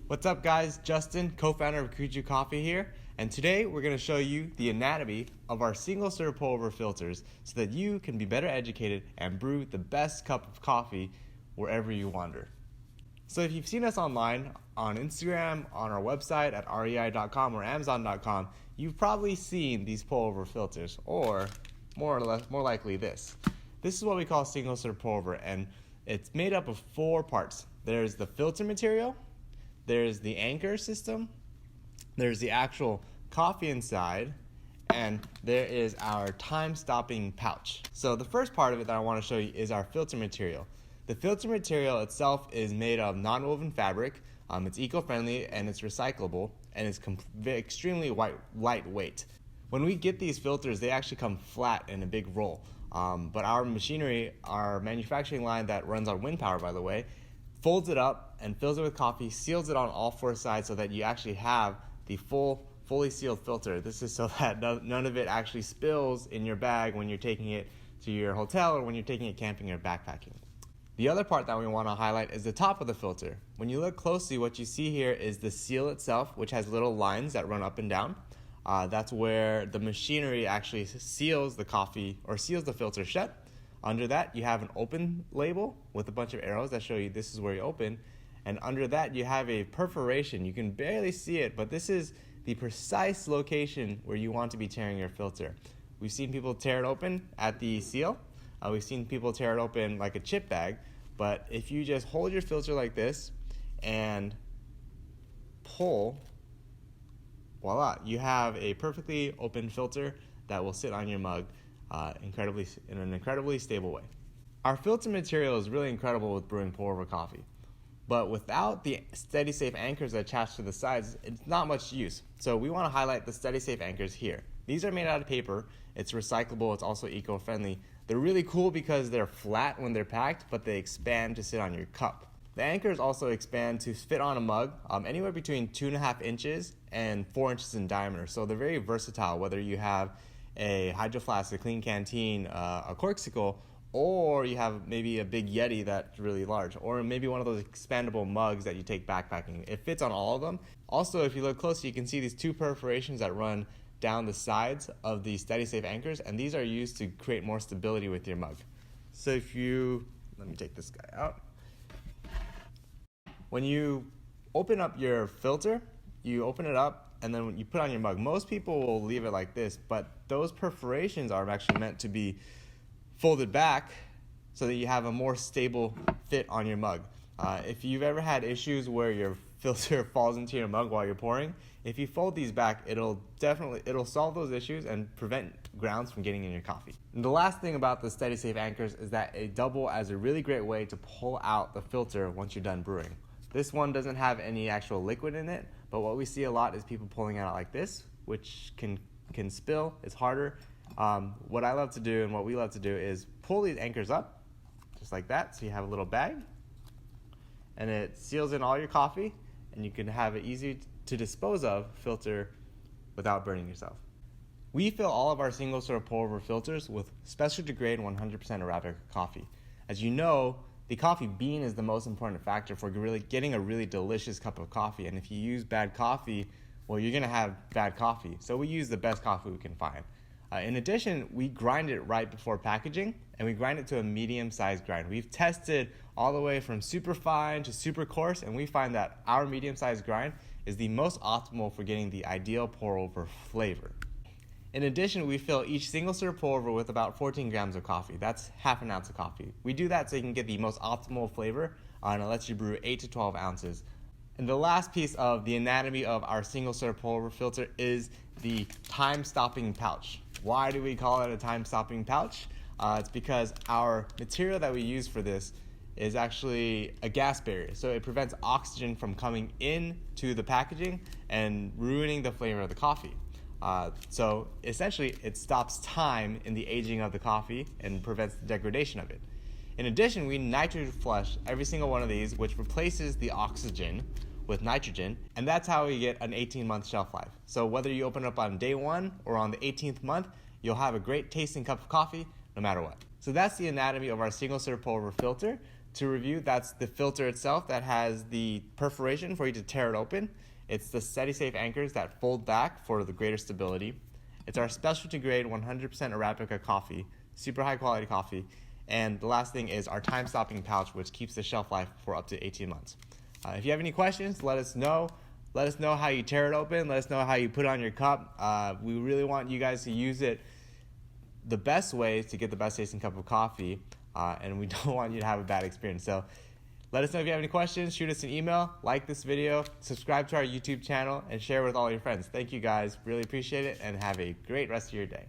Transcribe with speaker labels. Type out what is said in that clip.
Speaker 1: What's up guys, Justin, co-founder of Kuju Coffee here, and today we're going to show you the anatomy of our single serve pour over filters so that you can be better educated and brew the best cup of coffee wherever you wander. So if you've seen us online, on Instagram, on our website at rei.com or amazon.com, you've probably seen these pour over filters, or more likely this. This is what we call single serve pour over, and it's made up of 4 parts. There's the filter material, there's the anchor system, there's the actual coffee inside, and there is our time-stopping pouch. So the first part of it that I want to show you is our filter material. The filter material itself is made of non-woven fabric. It's eco-friendly and it's recyclable, and it's extremely lightweight. When we get these filters, they actually come flat in a big roll. But our machinery, our manufacturing line that runs on wind power, by the way, folds it up and fills it with coffee, seals it on all 4 sides so that you actually have the fully sealed filter. This is so that none of it actually spills in your bag when you're taking it to your hotel or when you're taking it camping or backpacking. The other part that we want to highlight is the top of the filter. When you look closely, what you see here is the seal itself, which has little lines that run up and down. That's where the machinery actually seals the coffee or seals the filter shut. Under that, you have an open label with a bunch of arrows that show you this is where you open. And under that, you have a perforation. You can barely see it, but this is the precise location where you want to be tearing your filter. We've seen people tear it open at the seal. We've seen people tear it open like a chip bag. But if you just hold your filter like this and pull, voila, you have a perfectly open filter that will sit on your mug in an incredibly stable way. Our filter material is really incredible with brewing pour over coffee, but without the steady safe anchors attached to the sides, it's not much use. So we want to highlight the steady safe anchors here. These are made out of paper. It's recyclable. It's also eco-friendly. They're really cool because they're flat when they're packed, but they expand to sit on your cup. The anchors also expand to fit on a mug anywhere between 2.5 inches and 4 inches in diameter. So they're very versatile, whether you have a hydro flask, a clean canteen, a corksicle, or you have maybe a big Yeti that's really large, or maybe one of those expandable mugs that you take backpacking. It fits on all of them. Also, if you look closely, you can see these 2 perforations that run down the sides of the steady safe anchors, and these are used to create more stability with your mug. So let me take this guy out. When you open up your filter, you open it up and then you put it on your mug. Most people will leave it like this, but those perforations are actually meant to be folded back so that you have a more stable fit on your mug. If you've ever had issues where your filter falls into your mug while you're pouring, if you fold these back, it'll solve those issues and prevent grounds from getting in your coffee. And the last thing about the steady safe anchors is that they double as a really great way to pull out the filter once you're done brewing. This one doesn't have any actual liquid in it, but what we see a lot is people pulling it out like this, which can spill. It's harder. What I love to do and what we love to do is pull these anchors up, just like that, so you have a little bag, and it seals in all your coffee, and you can have an easy to dispose of filter without burning yourself. We fill all of our single serve pour over filters with specialty grade 100% Arabica coffee. As you know, the coffee bean is the most important factor for really getting a really delicious cup of coffee, and if you use bad coffee, well, you're going to have bad coffee. So we use the best coffee we can find. In addition, we grind it right before packaging, and we grind it to a medium-sized grind. We've tested all the way from super fine to super coarse, and we find that our medium-sized grind is the most optimal for getting the ideal pour-over flavor. In addition, we fill each single serve pour-over with about 14 grams of coffee. That's half an ounce of coffee. We do that so you can get the most optimal flavor, and it lets you brew 8 to 12 ounces. And the last piece of the anatomy of our single serve pour-over filter is the time-stopping pouch. Why do we call it a time-stopping pouch? It's because our material that we use for this is actually a gas barrier. So it prevents oxygen from coming into the packaging and ruining the flavor of the coffee. So essentially, it stops time in the aging of the coffee and prevents the degradation of it. In addition, we nitrogen flush every single one of these, which replaces the oxygen with nitrogen, and that's how we get an 18-month shelf life. So whether you open it up on day 1 or on the 18th month, you'll have a great tasting cup of coffee no matter what. So that's the anatomy of our single serve pour over filter. To review, that's the filter itself that has the perforation for you to tear it open. It's the SteadySafe anchors that fold back for the greater stability. It's our specialty grade 100% Arabica coffee, super high quality coffee. And the last thing is our time-stopping pouch, which keeps the shelf life for up to 18 months. If you have any questions, let us know. Let us know how you tear it open. Let us know how you put it on your cup. We really want you guys to use it the best way to get the best tasting cup of coffee. And we don't want you to have a bad experience. So let us know if you have any questions. Shoot us an email, like this video, subscribe to our YouTube channel, and share with all your friends. Thank you guys. Really appreciate it, and have a great rest of your day.